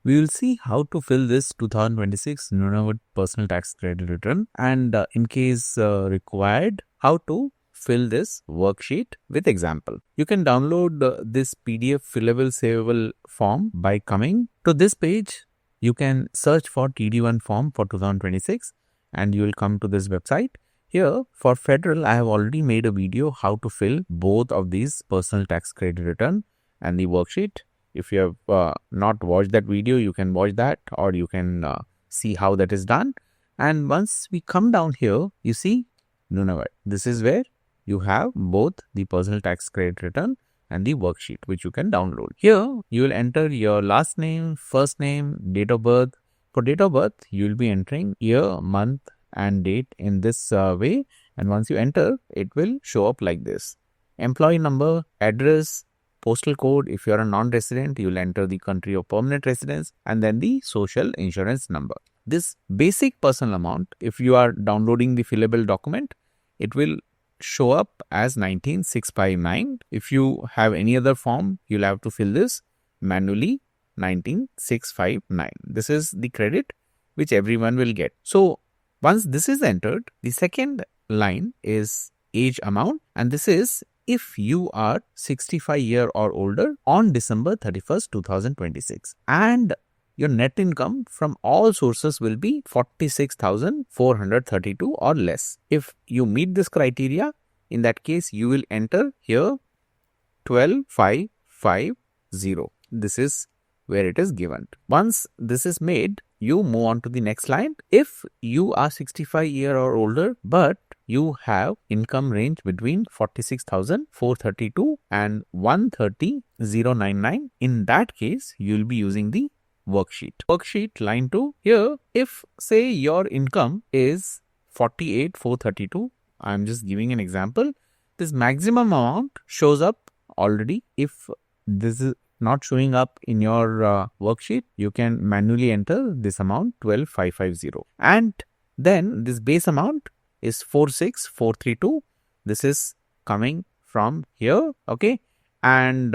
we will see how to fill this 2026 Nunavut personal tax credit return, and in case required, how to fill this worksheet with example. You can download this PDF fillable savable form by coming to this page. You can search for TD1 form for 2026 and you will come to this website. Here for federal, I have already made a video how to fill both of these personal tax credit return and the worksheet. If you have not watched that video, you can watch that, or you can see how that is done. And once we come down here, you see Nunavut. This is where you have both the personal tax credit return and the worksheet, which you can download. Here, you will enter your last name, first name, date of birth. For date of birth, you will be entering year, month, and date in this way. And once you enter, it will show up like this. Employee number, address, postal code. If you are a non-resident, you will enter the country of permanent residence and then the social insurance number. This basic personal amount, if you are downloading the fillable document, it will show up as 19,659. If you have any other form, you'll have to fill this manually, 19,659. This is the credit which everyone will get. So once this is entered, the second line is age amount, and this is if you are 65 years or older on December 31st, 2026, and your net income from all sources will be 46,432 or less. If you meet this criteria, in that case, you will enter here 12,550. This is where it is given. Once this is made, you move on to the next line. If you are 65 years or older, but you have income range between 46,432 and 130,099, in that case, you will be using the worksheet. Worksheet line 2. Here, if say your income is 48,432, I am just giving an example. This maximum amount shows up already. If this is not showing up in your worksheet, you can manually enter this amount 12,550. And then this base amount is 46,432. This is coming from here. Okay. And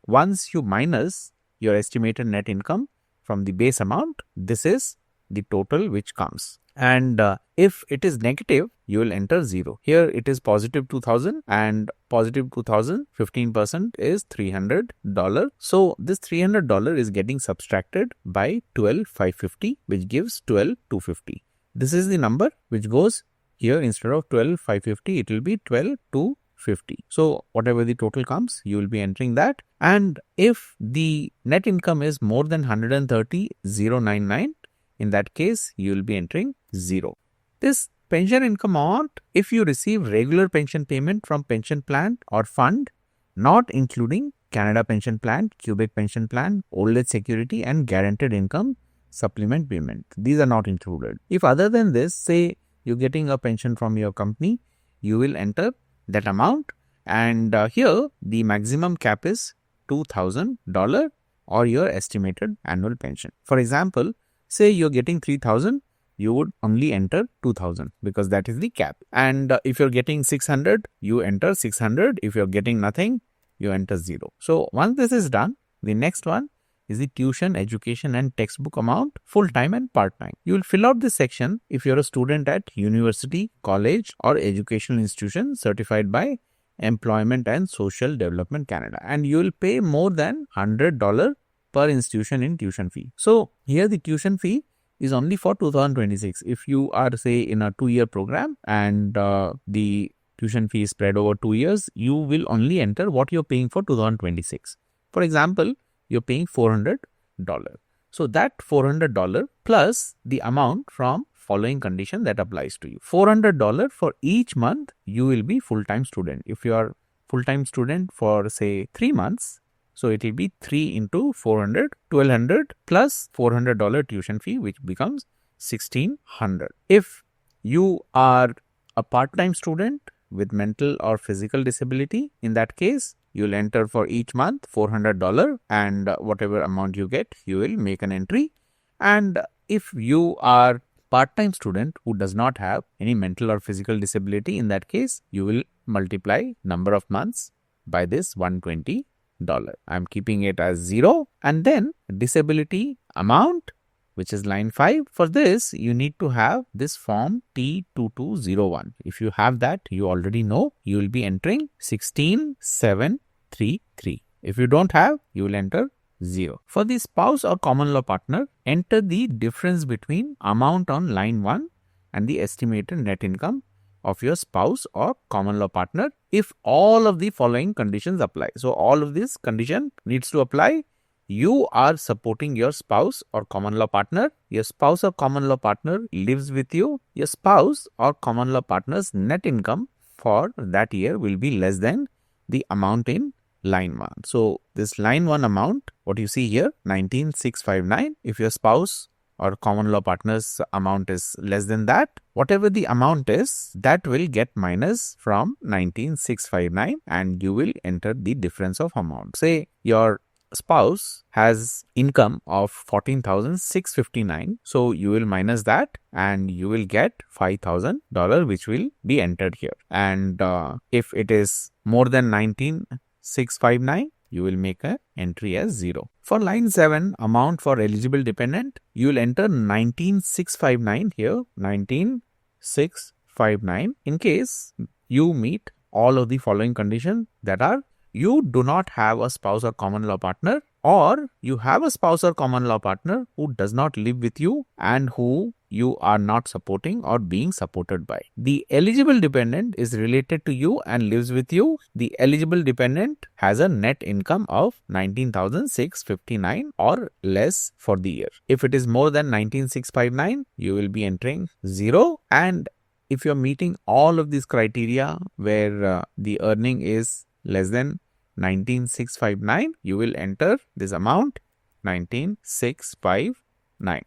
once you minus your estimated net income from the base amount, this is the total which comes. And if it is negative, you will enter 0. Here it is positive 2,000 and positive 2,000, 15% is $300. So this $300 is getting subtracted by 12,550, which gives 12,250. This is the number which goes here. Instead of 12,550, it will be 12,250. So whatever the total comes, you will be entering that. And if the net income is more than 130,099, in that case, you will be entering 0. This pension income amount, if you receive regular pension payment from pension plan or fund, not including Canada Pension Plan, Quebec Pension Plan, Old Age Security and Guaranteed Income Supplement payment, these are not included. If other than this, say you're getting a pension from your company, you will enter that amount, and here the maximum cap is $2,000 or your estimated annual pension. For example, say you're getting 3,000, you would only enter 2,000 because that is the cap. And if you're getting 600, you enter 600. If you're getting nothing, you enter 0. So once this is done, the next one is the tuition, education and textbook amount, full-time and part-time. You will fill out this section if you're a student at university, college or educational institution certified by Employment and Social Development Canada, and you will pay more than $100 per institution in tuition fee. So here the tuition fee is only for 2026. If you are say in a 2-year program and the tuition fee is spread over 2 years, you will only enter what you're paying for 2026. For example, you're paying $400. So that $400 plus the amount from following condition that applies to you. $400 for each month you will be full-time student. If you are full-time student for say 3 months, so it will be 3 into 400, 1,200 plus $400 tuition fee, which becomes 1,600. If you are a part-time student with mental or physical disability, in that case, you will enter for each month $400 and whatever amount you get, you will make an entry. And if you are part-time student who does not have any mental or physical disability, in that case, you will multiply number of months by this $120. I'm keeping it as 0. And then disability amount, which is line 5. For this, you need to have this form T2201. If you have that, you already know you will be entering 16733. If you don't have, you will enter 0. For the spouse or common law partner, enter the difference between amount on line 1 and the estimated net income of your spouse or common law partner if all of the following conditions apply. So, all of this condition needs to apply. You are supporting your spouse or common law partner. Your spouse or common law partner lives with you. Your spouse or common law partner's net income for that year will be less than the amount in line 1. So, this line 1 amount, what you see here, 19,659. If your spouse or common law partner's amount is less than that, whatever the amount is, that will get minus from 19,659 and you will enter the difference of amount. Say your spouse has income of 14,659. So you will minus that and you will get $5,000 which will be entered here. And if it is more than 19,659, you will make an entry as 0. For line 7, amount for eligible dependent, you will enter 19,659 here, 19,659 in case you meet all of the following conditions, that are you do not have a spouse or common law partner, or you have a spouse or common law partner who does not live with you and who you are not supporting or being supported by. The eligible dependent is related to you and lives with you. The eligible dependent has a net income of 19,659 or less for the year. If it is more than 19,659, you will be entering 0. And if you are meeting all of these criteria where the earning is less than 19,659, you will enter this amount 19,659.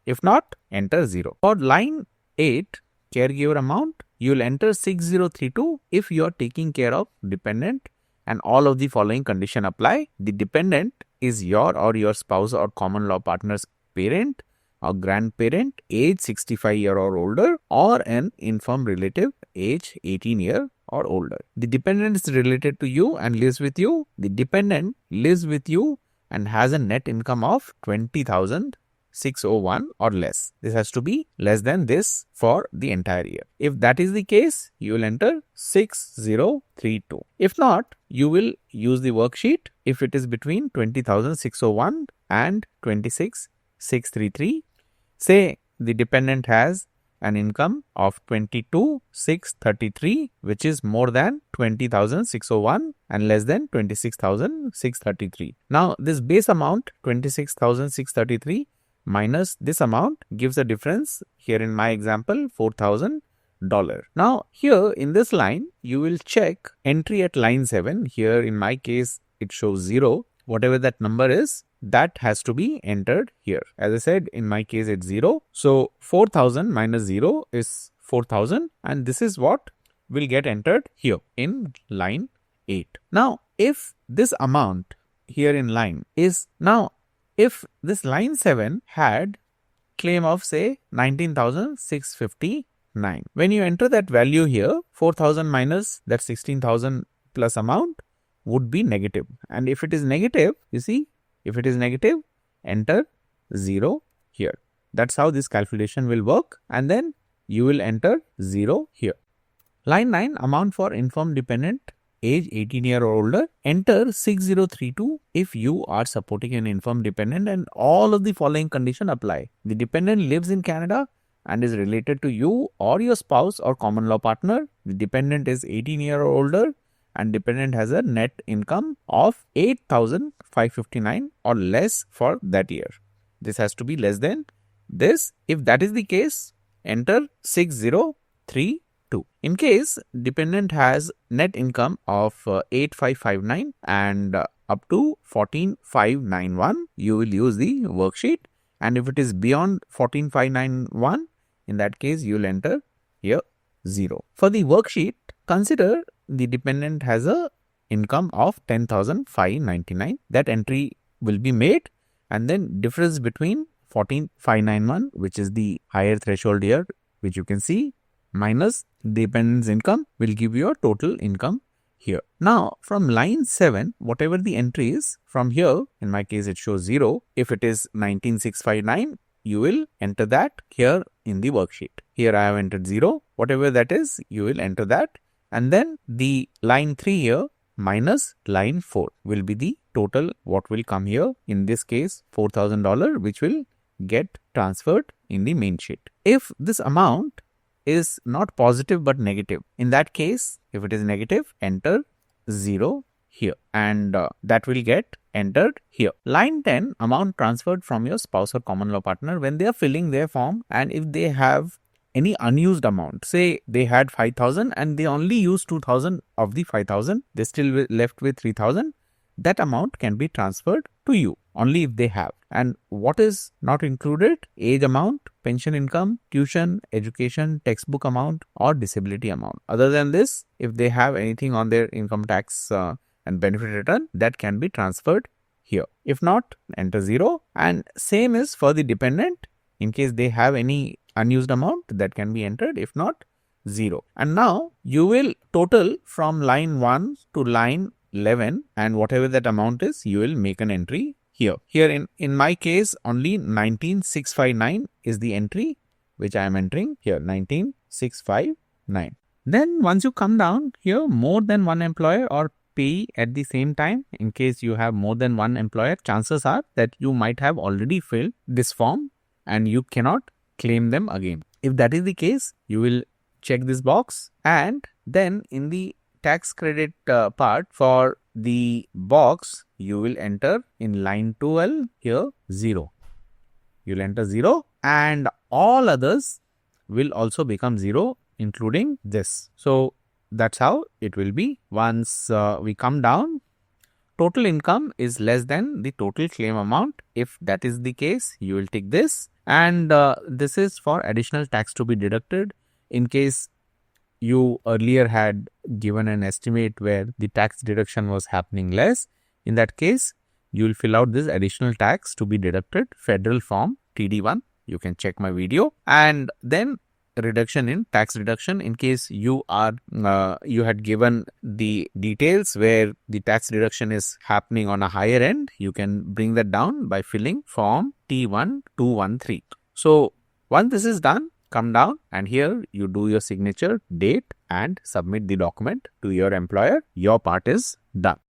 If not, enter 0. For line 8, caregiver amount, you will enter 6032 if you are taking care of dependent and all of the following condition apply. The dependent is your or your spouse or common law partner's parent or grandparent age 65 year or older, or an infirm relative age 18 year or older. The dependent is related to you and lives with you. The dependent lives with you and has a net income of 20,601 or less. This has to be less than this for the entire year. If that is the case, you will enter 6032. If not, you will use the worksheet. If it is between 20,601 and 26,633, say the dependent has an income of 22,633, which is more than 20,601 and less than 26,633. Now, this base amount 26,633 minus this amount gives a difference. Here in my example, $4,000. Now, here in this line, you will check entry at line 7. Here in my case, it shows 0. Whatever that number is, that has to be entered here. As I said, in my case, it's 0. So, 4,000 minus 0 is 4,000 and this is what will get entered here in line 8. Now, if this amount here in line is, now, if this line 7 had claim of say 19,659, when you enter that value here, 4,000 minus that 16,000 plus amount would be negative. And if it is negative, you see, if it is negative, enter 0 here. That's how this calculation will work. And then you will enter 0 here. Line 9, amount for infirm dependent age 18 year or older, enter 6032 if you are supporting an infirm dependent and all of the following condition apply. The dependent lives in Canada and is related to you or your spouse or common law partner. The dependent is 18 year or older and dependent has a net income of 8,559 or less for that year. This has to be less than this. If that is the case, enter 6032. In case dependent has net income of 8,559 and up to 14,591, you will use the worksheet. And if it is beyond 14,591, in that case, you will enter here 0. For the worksheet, consider the dependent has a income of 10,599. That entry will be made and then difference between 14,591, which is the higher threshold here, which you can see, minus dependent's income will give you a total income here. Now from line 7, whatever the entry is from here, in my case it shows 0. If it is 19659, you will enter that here in the worksheet. Here I have entered 0. Whatever that is, you will enter that. And then the line 3 here minus line 4 will be the total what will come here. In this case, $4,000, which will get transferred in the main sheet. If this amount is not positive but negative, in that case, if it is negative, enter 0 here, and that will get entered here. Line 10, amount transferred from your spouse or common law partner when they are filling their form, and if they have any unused amount, say they had 5,000 and they only used 2,000 of the 5,000, they still left with 3,000, that amount can be transferred to you only if they have. And what is not included? Age amount, pension income, tuition, education, textbook amount, or disability amount. Other than this, if they have anything on their income tax and benefit return, that can be transferred here. If not, enter 0. And same is for the dependent. In case they have any unused amount, that can be entered. If not, 0. And now you will total from line 1 to line 11, and whatever that amount is, you will make an entry here. Here in my case, only 19659 is the entry which I am entering here, 19659. Then once you come down here, more than one employer or pay at the same time. In case you have more than one employer, chances are that you might have already filled this form and you cannot claim them again. If that is the case, you will check this box, and then in the tax credit part, for the box, you will enter in line 12 here 0. You will enter 0, and all others will also become 0, including this. So that's how it will be. Once we come down, total income is less than the total claim amount. If that is the case, you will tick this, and this is for additional tax to be deducted. In case you earlier had given an estimate where the tax deduction was happening less, in that case, you will fill out this additional tax to be deducted, federal form TD1. You can check my video. And then reduction in tax reduction, in case you had given the details where the tax deduction is happening on a higher end, you can bring that down by filling form T1213. So once this is done, come down, and here you do your signature, date, and submit the document to your employer. Your part is done.